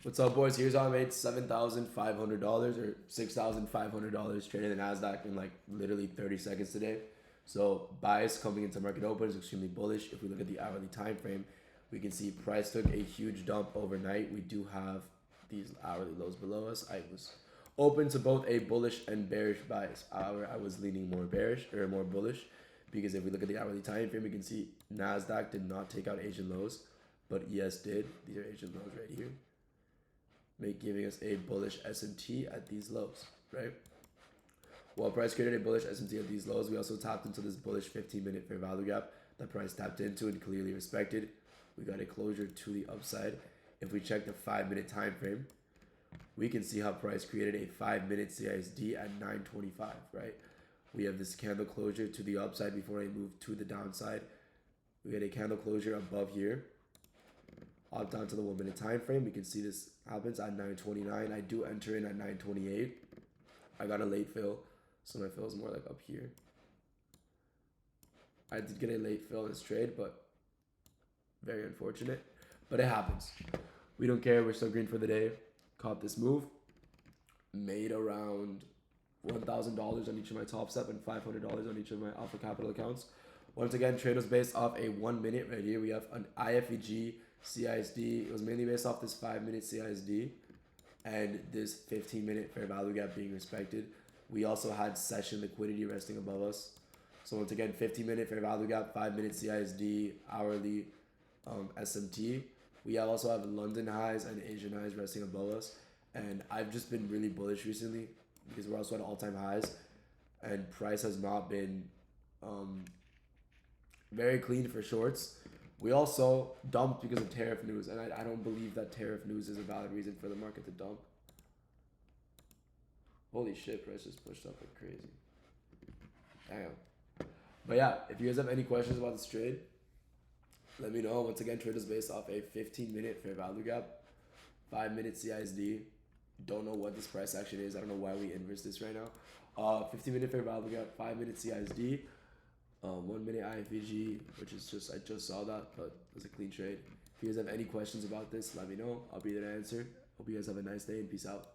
What's up, boys? Here's how I made $7,500 or $6,500 trading the Nasdaq in like literally 30 seconds today. So bias coming into market open is extremely bullish. If we look at the hourly time frame, we can see price took a huge dump overnight. We do have these hourly lows below us. I was open to both a bullish and bearish bias. However, I was leaning more bearish or more bullish because if we look at the hourly time frame, we can see Nasdaq did not take out Asian lows, but ES did. These are Asian lows right here, giving us a bullish SMT at these lows, right? While price created a bullish SMT at these lows, we also tapped into this bullish 15-minute fair value gap that price tapped into and clearly respected. We got a closure to the upside. If we check the 5-minute time frame, we can see how price created a 5-minute CISD at 9:25, right? We have this candle closure to the upside before I move to the downside. We had a candle closure above here. Up down to the 1-minute time frame, we can see this happens at 9:29. I do enter in at 9:28. I got a late fill, so my fill is more like up here. I did get a late fill in this trade, but very unfortunate. But it happens. We don't care. We're still green for the day. Caught this move. Made around $1,000 on each of my Top Step and $500 on each of my Alpha Capital accounts. Once again, trade was based off a 1 minute right here. We have an IFEG CISD. It was mainly based off this 5-minute CISD and this 15-minute fair value gap being respected. We also had session liquidity resting above us. So once again, 15-minute fair value gap, 5-minute CISD, hourly SMT. We also have London highs and Asian highs resting above us. And I've just been really bullish recently because we're also at all-time highs. And price has not been very clean for shorts. We also dumped because of tariff news, and I don't believe that tariff news is a valid reason for the market to dump. Holy shit, price just pushed up like crazy. Damn. But yeah, if you guys have any questions about this trade, let me know. Once again, trade is based off a 15-minute fair value gap, 5-minute CISD. Don't know what this price action is. I don't know why we inverse this right now. 15-minute fair value gap, 5-minute CISD. 1-minute IFEG, which is just, I just saw that, but it was a clean trade. If you guys have any questions about this, let me know. I'll be there to answer. Hope you guys have a nice day and peace out.